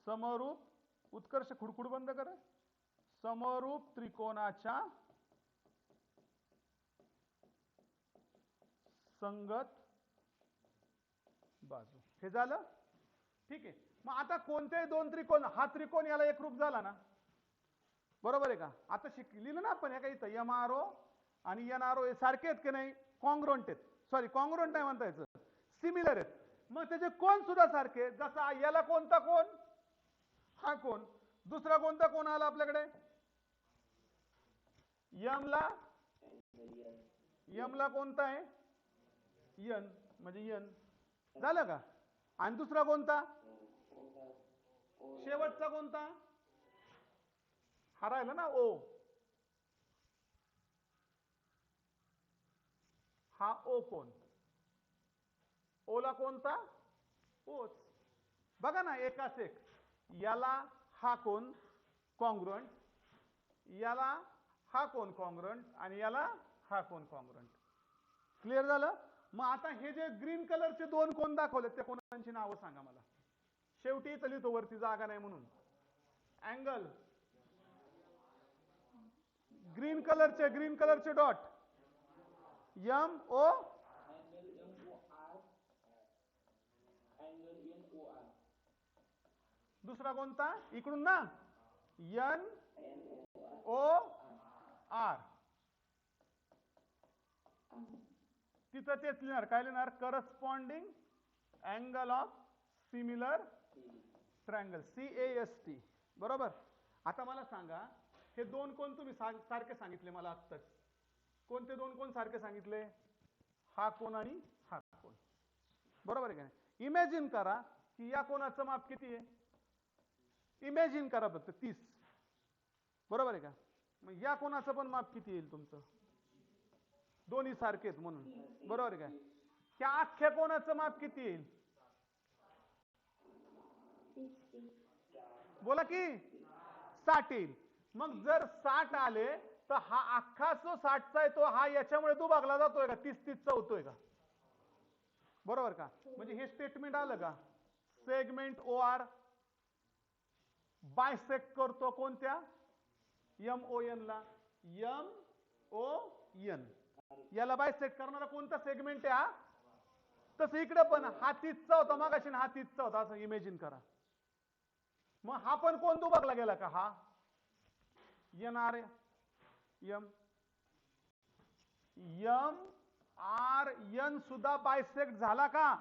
समरूप. उत्कर्ष खुडखुड बंद करा. समरूप त्रिकोणाच्या संगत बाजू. हे झालं. ठीक आहे. मग आता कोणतेही दोन त्रिकोण, हा त्रिकोण याला एकरूप झाला ना. बरोबर आहे का. आता लिहिलं ना आपण हे काही इथं MRO आणि NRO हे सारखे आहेत की नाही. कॉन्ग्रुएंट आहेत. सॉरी कॉन्ग्रुएंट नाही म्हणता यायचं, सिमिलर आहेत. मग त्याचे कोण सुद्धा सारखे. जसा याला कोणता कोण. हा कोण. दुसरा कोणता कोण आला आपल्याकडे. M ला कोणता आहे. N म्हणजे N. झालं का. आणि दुसरा कोणता. शेवटचा कोणता. हा राहिला ना O. हा O कोण. ओला कोणता. ओच. बघा ना एकाच एक. याला हा कोण कॉन्ग्रुएंट, याला हा कोण कॉन्ग्रुएंट आणि याला हा कोण कॉन्ग्रुएंट. क्लिअर झालं. मग आता हे जे ग्रीन कलरचे दोन कोण दाखवले त्या कोणाची नावं सांगा मला. शेवटी इथं लिहितो, वरती जागा नाही म्हणून. अँगल ग्रीन कलरचे डॉट MO. दुसरा कोणता इकडून ना. NOR. तिथं तेच लिहिणार. काय लिहिणार. Corresponding angle of similar triangle. CAST. बरोबर. आता मला सांगा हे दोन कोण तुम्ही सारखे सांगितले मला आत्ताच. कोणते दोन कोण सारखे सांगितले. हा कोण आणि हा कोण. बरोबर आहे का नाही. इमॅजिन करा की या कोणाचं माप किती आहे. इमॅजिन करा फक्त 30. बरोबर आहे का. मग या कोणाचं पण माप किती येईल तुमचं. दोन्ही सारखे आहेत म्हणून. बरोबर आहे का. त्या अख्ख्या कोणाचं माप किती येईल. बोला की 60 येईल. मग जर 60 आले तर हा अख्खा जो 60चा आहे तो हा याच्यामुळे दुभागला जातोय का. 30-30चा होतोय का. बरोबर का. म्हणजे हे स्टेटमेंट आलं का. सेगमेंट OR बायसेक्ट करतो कोणत्या. MON ला. MON याला बायसेक्ट करणारा कोणता सेगमेंट आहे हा. तसं इकडे पण हा 30चा होता मागाशी हा 30चा होता. असं इमॅजिन करा. मग हा पण कोण दुभागला गेला का. हा येणार M. MRN सुद्धा बायसेक्ट झाला का.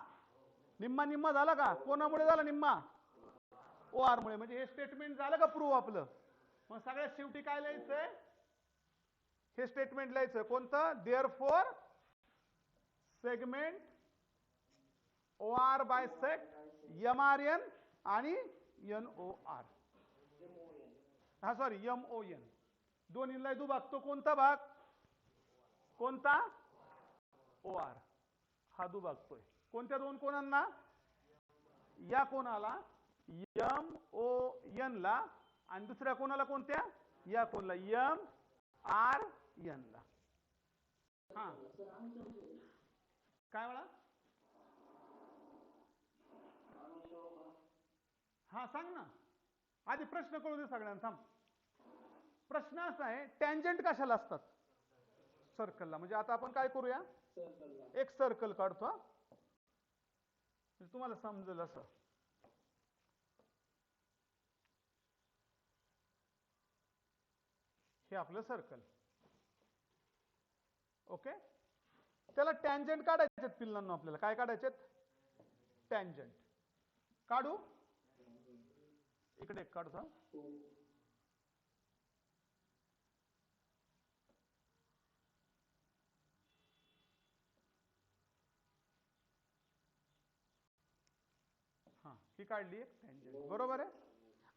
निम्मा निम्मा झाला का. कोणामुळे झाला निम्मा. OR मुळे. म्हणजे हे स्टेटमेंट झालं का प्रूव्ह आपलं. मग सगळ्यात शेवटी काय लिहायचंय. हे स्टेटमेंट लिहायचं कोणतं. Therefore segment OR bisect MRN आणि NOR. हा सॉरी MON. दोन्हीला दुभागतो कोणता भाग. कोणता. OR. हा दुभागतोय कोणत्या दोन कोणांना. या कोणाला MON एन ला आणि दुसऱ्या कोणाला कोणत्या या कोणला एम आर एन ला. हा काय म्हणा हा सांग ना आधी प्रश्न कळू दे सगळ्यांना. थांब प्रश्न असा आहे टँजंट कशाला असतात सर्कलला. म्हणजे आता आपण काय करूया एक सर्कल काढतो म्हणजे तुम्हाला समजेल असं. हे आपलं सर्कल ओके. त्याला टँजंट काढायचे पिल्लांना. आपल्याला काय काढायचे टँजंट काढू. इकडे काढतो हा ही काढली एक टँजंट बरोबर आहे.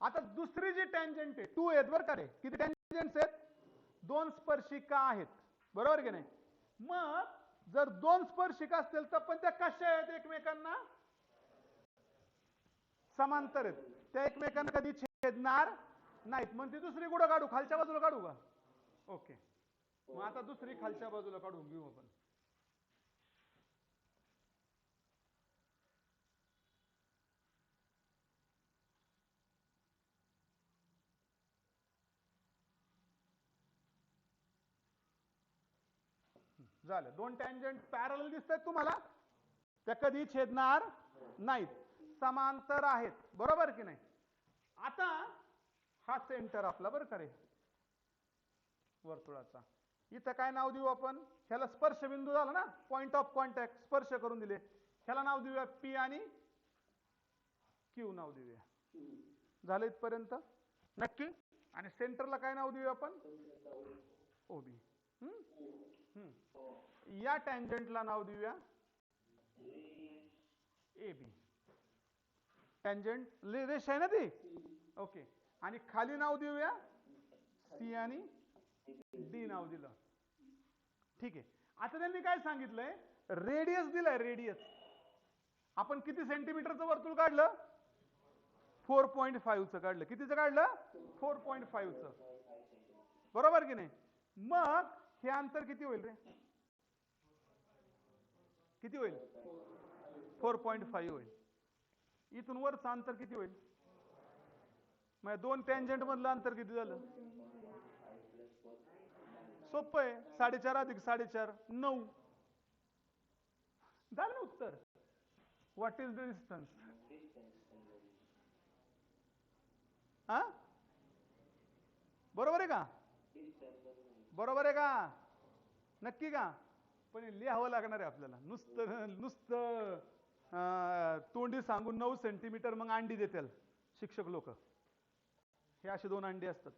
आता दुसरी जी टँजंट आहे 2 आहेत बरं का रे. किती टँजंट्स आहेत 2 स्पर्शिका आहेत बरोबर की नाही. मग जर 2 स्पर्शिका असतील तर पण त्या कशा आहेत एकमेकांना समांतर आहेत. त्या एकमेकांना कधी छेदणार नाहीत. मग ती दुसरी कुठं काढू खालच्या बाजूला काढू का. ओके मग आता दुसरी खालच्या बाजूला काढून घेऊ आपण. झालं 2 टँजंट पॅरलल दिसतात तुम्हाला. त्या कधी छेदणार नाहीत समांतर आहेत बरोबर की नाही. आता हा सेंटर आपला बरं का रे वर्तुळाचा. इथं काय नाव देऊ आपण ह्याला स्पर्श बिंदू झाला ना पॉइंट ऑफ कॉन्टॅक्ट स्पर्श करून दिले. ह्याला नाव देऊया पी आणि क्यू नाव देऊया. झालं इथपर्यंत नक्की. आणि सेंटरला काय नाव देऊया आपण ओबी. या टँजंटला नाव देऊया ए बी. टँजंट रेष आहे ना ती ओके. आणि खाली नाव देऊया सी आणि डी नाव दिलं. ठीक आहे. आता त्यांनी काय सांगितलंय रेडियस दिलाय. रेडियस आपण किती सेंटीमीटरचं वर्तुळ काढलं 4.5 चं काढलं. कितीचं काढलं 4.5 चं बरोबर की नाही. मग हे अंतर किती होईल रे किती होईल 4.5 होईल. इथून वरचं अंतर किती होईल म्हणजे 2 टँजंट मधलं अंतर किती झालं सोपं आहे 4.5 अधिक 4.5 9 झालं उत्तर. व्हॉट इज द डिस्टन्स हा बरोबर आहे का बरोबर आहे का नक्की का. पण लिहावं लागणार आहे आपल्याला. नुसतं नुसतं तोंडी सांगून 9 सेंटीमीटर मग अंडी देतील शिक्षक लोक. हे असे 2 अंडी असतात.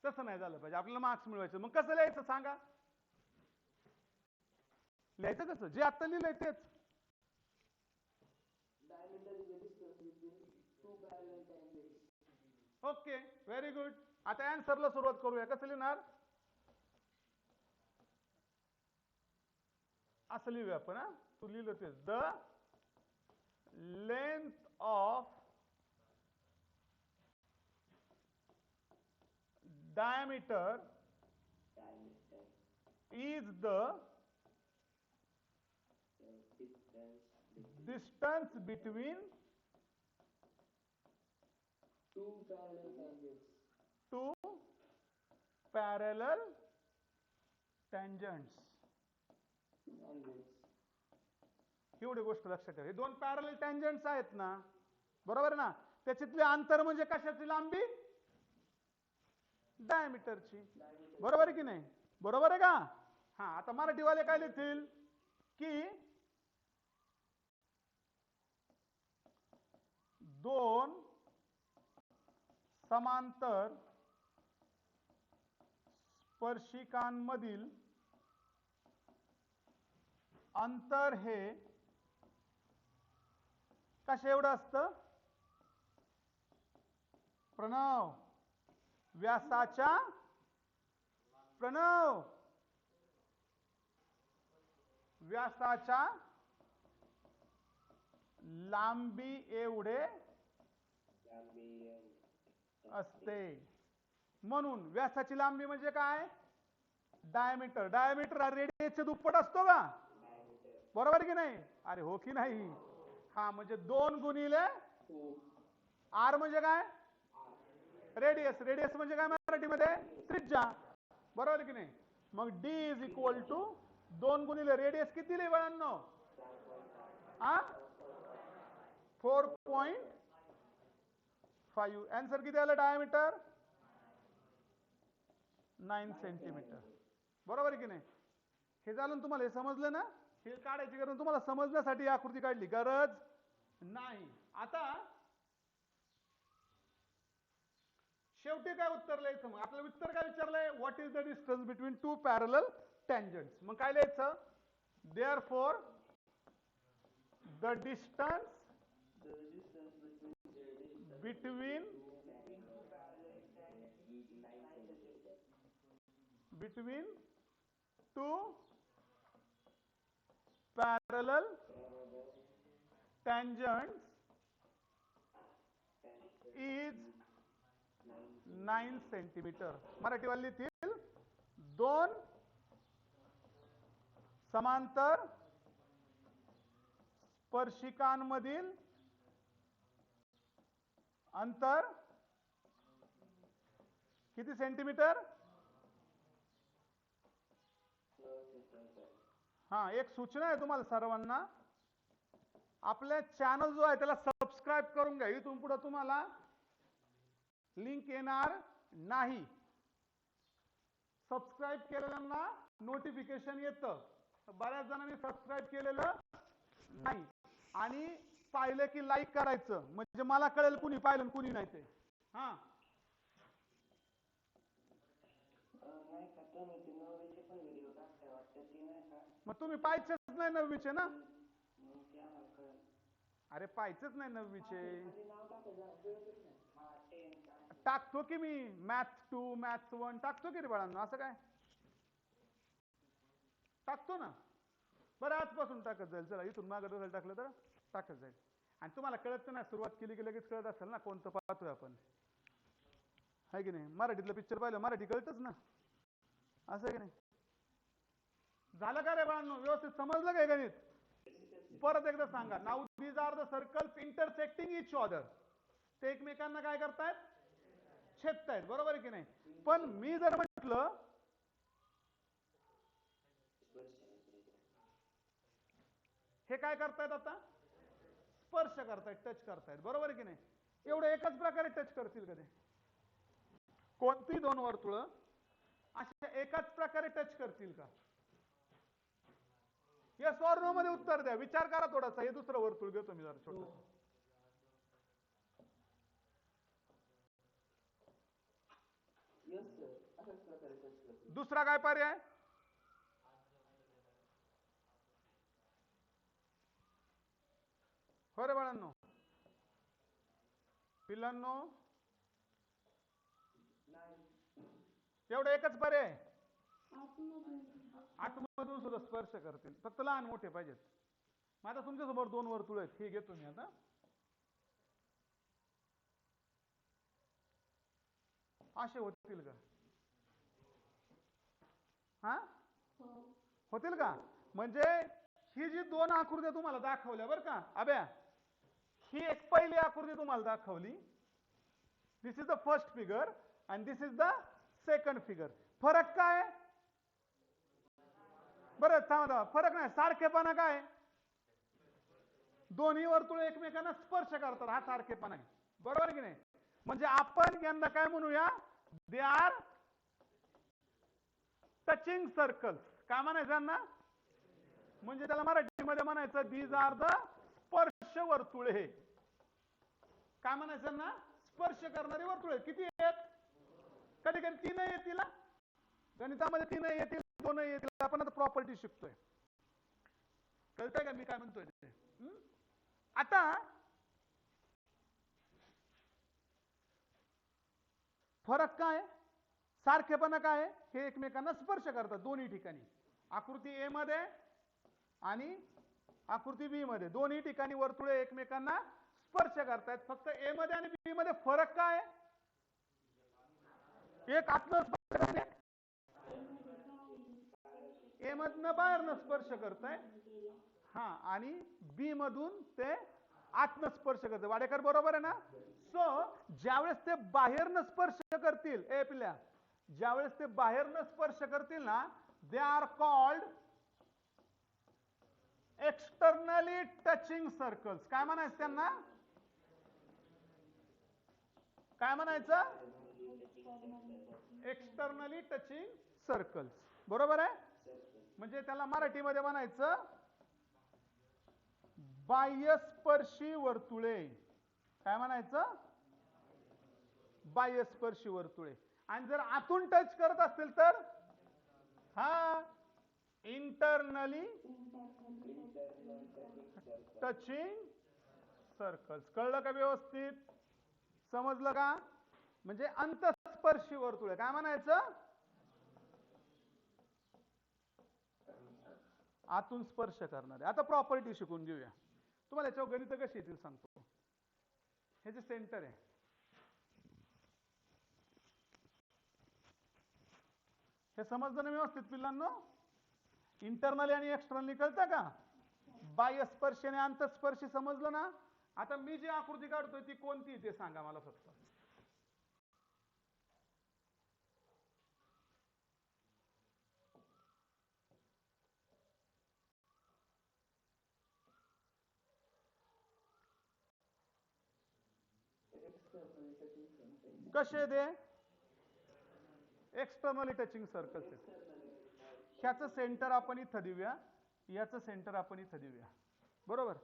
तसं नाही झालं पाहिजे. आपल्याला मार्क्स मिळवायचं. मग कसं लिहायचं सांगा. लिहायचं कसं जे आता लिहिलंय तेच. Okay very good. आता आन्सरला सुरुवात करूया. कसं लिहिणार असं लिहूया आपण. तू लिहिलं ते the length of diameter is the distance between two parallel tangents. एवढी गोष्ट लक्षात ठेवा. हे 2 पॅरलल टँजंट्स आहेत ना बरोबर ना. त्याच्यातले अंतर म्हणजे कशाची लांबी डायमीटरची बरोबर आहे की नाही बरोबर आहे का. हा आता मराठीवाले काय लिहितील की 2 समांतर स्पर्शिकांमधील अंतर हे कशा एवढं असतं प्रणव व्यासाच्या प्रणव व्यासाच्या लांबी एवढे असते. म्हणून व्यासाची लांबी म्हणजे काय? डायमीटर. डायमीटर हा रेडियसचे दुप्पट असतो का? बरोबर की नाही? अरे हो की नाही? हा म्हणजे 2 गुणिले आर म्हणजे काय? रेडियस. रेडियस म्हणजे काय मराठीमध्ये? त्रिज्या. बरोबर की नाही? मग d इज इक्वल टू 2 गुणिले रेडियस किती लिहिबाळांनो? 4.5. आन्सर किती आलं? Diameter 9 centimetre. बरोबर की नाही? हे झालं तुम्हाला. हे समजलं ना? हे काढायची गरज तुम्हाला समजण्यासाठी आकृती काढली, गरज नाही. आता शेवटी काय उत्तर लिहायचं? मग आपलं उत्तर काय विचारलंय? What is the distance between 2 parallel tangents. मग काय लिहायचं? Therefore the distance between two parallel tangents is 9 centimetre. मराठीवाले लिहितील 2 समांतर स्पर्शिकांमधील अंतर किती सेंटीमीटर? हा, एक सूचना आहे तुम्हाला सर्वांना. आपल्या चॅनल जो आहे त्याला सबस्क्राईब करून घ्या. इथून पुढे तुम्हाला लिंक येणार नाही. सबस्क्राईब केलेल्यांना नोटिफिकेशन येतं. बऱ्याच जणांनी सबस्क्राईब केलेलं नाही. आणि पाहिलं की लाईक करायचं, म्हणजे मला कळेल कुणी पाहिलं कुणी नाही ते. हा, मग तुम्ही पाहायचेच नाही 9वीचे ना? अरे पाहायचेच नाही 9वीचे. टाकतो की मी मॅथ्स 2 मॅथ्स 1 टाकतो की रे बाळांनो. असं काय टाकतो ना. बरं आजपासून टाकत जाईल. चला इथून मागं डोक्याला टाकलं तर टाकत जाईल. आणि तुम्हाला कळत ना, सुरुवात केली की लगेच कळत असेल ना कोणतं पाहतोय आपण. आहे की नाही? मराठीतलं पिक्चर पाहिलं मराठी कळतच ना. असं आहे की नाही? झालं का रे बाळांनो? व्यवस्थित समजलं काय गणित? परत एकदा सांगा. Now these are the circles intersecting each other. ते एकमेकांना काय करतायत? छेदतायत. बरोबर आहे की नाही? पण मी जर म्हटलं हे काय करतायत? आता स्पर्श करतायत, टच करतायत. बरोबर आहे की नाही? एवढं एकाच प्रकारे टच करतील का ते? कोणती 2 वर्तुळ अशा एकाच प्रकारे टच करतील का? येस ऑर नो मध्ये उत्तर द्या. विचार करा थोडासा. हे दुसरं वर्तुळ घेतो मी जरा छोटं. दुसरा काय पर्याय? हो रे बाळांनो, पिल्लांनो, एवढं एकच पर्याय. आतमधून सुद्धा स्पर्श करतील. फक्त लहान मोठे पाहिजेत. मग आता तुमच्यासमोर 2 वर्तुळ आहेत. हे घेतो मी आता. असे होतील का? हा, होतील का? म्हणजे ही जी 2 आकृत्या तुम्हाला दाखवल्या बरं का अभ्या, ही एक पहिली आकृती तुम्हाला दाखवली. This is the first figure and this is the second figure. फरक काय? बरं थांबा, फरक नाही, सारखेपणा काय? दोन्ही वर्तुळ एकमेकांना स्पर्श करतात. हा सारखेपणा आहे. बरोबर की नाही? म्हणजे आपण यांना काय म्हणूया? They are touching circles. काय म्हणायचं यांना? म्हणजे त्याला मराठीमध्ये म्हणायचं दीज आर द स्पर्श वर्तुळे. काय म्हणायचं यांना? स्पर्श करणारी वर्तुळे. किती आहेत? कधी कधी 3 येतील. गणितामध्ये 3 येतील, 2 येतील. आपण आता प्रॉपर्टी शिकतोय. कळतंय का मी काय म्हणतोय ते? आता फरक काय? सारखेपणा काय? हे एकमेकांना स्पर्श करतात दोन्ही ठिकाणी. आकृती ए मध्ये आणि आकृती बी मध्ये दोन्ही ठिकाणी वर्तुळे एकमेकांना स्पर्श करतायत. फक्त ए मध्ये आणि बी मध्ये फरक काय आहे? एक आतनं स्पर्श करते, ए मधनं बाहेरनं स्पर्श करताय, हा, आणि बी मधून ते आतनं स्पर्श करते. वाडेकर बरोबर आहे ना? सो ज्यावेळेस ते बाहेरनं स्पर्श करतील, ए पिल्या, ज्यावेळेस ते बाहेरनं स्पर्श करतील ना, they are called externally touching circles. काय म्हणायचं त्यांना? काय म्हणायचं? Externally touching circles. बरोबर आहे? म्हणजे त्याला मराठीमध्ये म्हणायचं बाह्यस्पर्शी वर्तुळे. काय म्हणायचं? बाह्यस्पर्शी वर्तुळे. आणि जर आतून टच करत असतील तर हा इंटरनली टचिंग सर्कल्स. कळलं का व्यवस्थित? समजलं का? म्हणजे अंतस्पर्शी वर्तुळे. काय म्हणायचं? आतून स्पर्श करणारे. आता प्रॉपर्टी शिकून घेऊया. तुम्हाला याच्यावर गणित कशी येतील सांगतो. हे जे सेंटर आहे, हे समजलं ना व्यवस्थित पिल्लांनो? इंटरनली आणि एक्सटर्नली कळतं का? बाह्यस्पर्शी आणि अंतस्पर्शी समजलं ना? आता मी जी आकृती काढतोय ती कोणती ते सांगा मला फक्त. कसे दे? Externally touching circles. ह्याचं सेंटर आपण इथं देऊया, याचं सेंटर आपण इथं देऊया. बरोबर?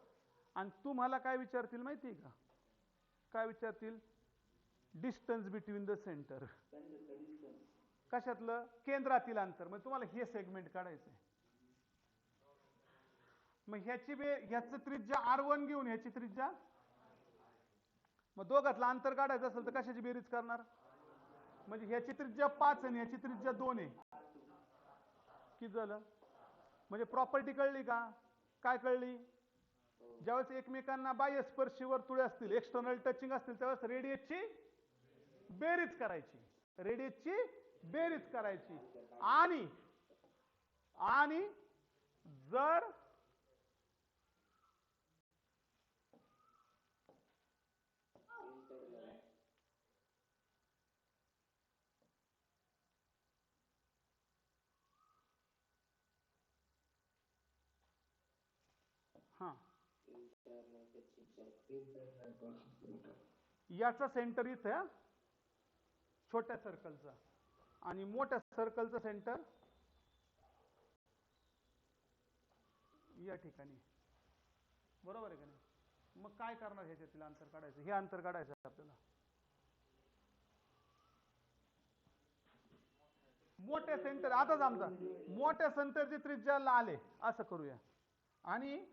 आणि तुम्हाला काय विचारतील माहिती का? काय विचारतील? Distance between the centre. कशातलं? केंद्रातील अंतर. मग तुम्हाला हे सेगमेंट काढायचंय. मग ह्याची त्रिज्या R1 घेऊन ह्याची त्रिज्या, मग दोघातलं अंतर काढायचं असेल तर कशाची बेरीज करणार? म्हणजे ह्याची त्रिज्या 5 आणि ह्याची त्रिज्या 2 आहे. किती झालं? म्हणजे प्रॉपर्टी कळली का? काय कळली? ज्यावेळेस एकमेकांना बाह्यस्पर्शी वर्तुळे असतील, एक्सटर्नल टचिंग असतील, त्यावेळेस रेडियसची बेरीज करायची. रेडियसची बेरीज करायची. आणि जर हा याचा सेंटर इथे, छोट्या सर्कलचा, आणि मोठ्या सर्कलचं सेंटर या ठिकाणी. बरोबर आहे का नाही? मग काय करणार? ह्याच्यातील अंतर काढायचं. हे अंतर काढायचं आपल्याला. मोठ्या सेंटर, आता समजा मोठ्या सेंटरची त्रिज्या लाल आहे असं करूया, आणि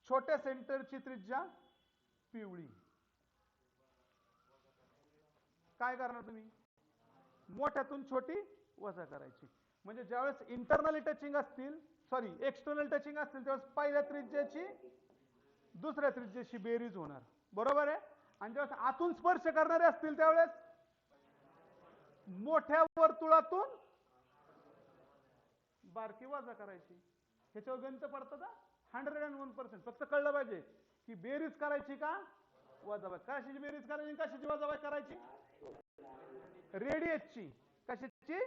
छोट्या सेंटरची त्रिज्या पिवळी. काय करणार तुम्ही? मोठ्यातून छोटी वजा करायची. म्हणजे ज्यावेळेस इंटरनली टचिंग असतील, सॉरी एक्सटर्नल टचिंग असतील, त्यावेळेस पहिल्या त्रिज्याची दुसऱ्या त्रिज्याशी बेरीज होणार. बरोबर आहे? आणि ज्यावेळेस आतून स्पर्श करणारे असतील त्यावेळेस मोठ्या वर्तुळातून बारकी वजा करायची. ह्याच्यावर गणित पडतं का? 101%. फक्त कळलं पाहिजे की बेरीज करायची का वजाबाकी. कशाची बेरीज करायची, कशाची वजाबाकी करायची? रेडियसची. कशाची?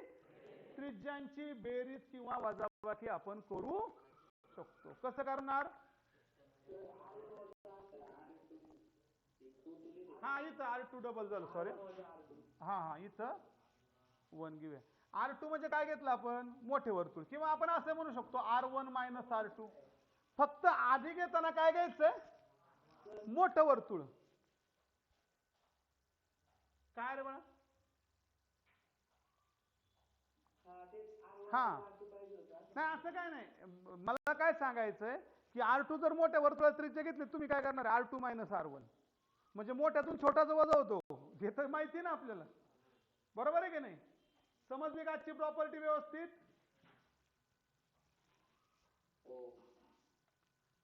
त्रिज्यांची बेरीज किंवा वजाबाकी आपण करू शकतो. कसं करणार? हा, इथं R2 डबल झालं, सॉरी. हा, इथं 1 घेऊया. R2 म्हणजे काय घेतलं आपण? मोठे वर्तुळ. किंवा आपण असं म्हणू शकतो R1 मायनस R2. फक्त आधी घेताना काय घ्यायचंय? मोठं वर्तुळ. काय रे बाळा? हा, नाही असं काय नाही. मला काय सांगायचंय की R2 जर मोठ्या वर्तुळात त्रिज्या घेतली, तुम्ही काय करणार? R2 minus R1. म्हणजे मोठ्यातून छोटाचा वजा होतो. हे तर माहिती ना आपल्याला. बरोबर आहे की नाही? समजली का आजची प्रॉपर्टी व्यवस्थित?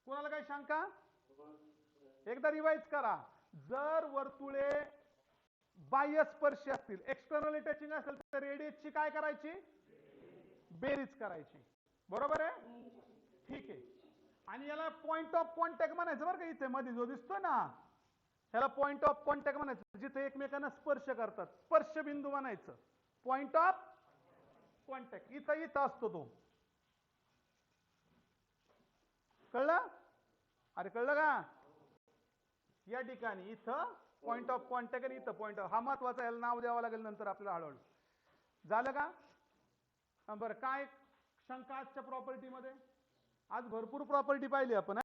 कोणाला काही शंका? एकदा रिवाइज करा. जर वर्तुळे बाह्य स्पर्शी असतील, एक्सटर्नली टचिंग असेल, तर रेडियसची काय करायची? बेरीज करायची. बरोबर आहे? ठीक आहे. आणि याला पॉइंट ऑफ कॉन्टॅक्ट म्हणायचं बरं का. इथे मध्ये जो दिसतोय ना, ह्याला पॉइंट ऑफ कॉन्टॅक्ट म्हणायचं. जिथे एकमेकांना स्पर्श करतात, स्पर्श बिंदू म्हणायचं. पॉइंट ऑफ कॉन्टॅक्ट इथं असतो तो. कळलं? अरे कळलं का? या ठिकाणी इथं पॉइंट ऑफ कॉन्टॅक्ट आणि इथं पॉइंट ऑफ, हा महत्वाचा. याला नाव द्यावं लागेल नंतर आपल्याला हळूहळू. झालं का? बरं, काय शंका आजच्या प्रॉपर्टी मध्ये? आज भरपूर प्रॉपर्टी पाहिली आपण.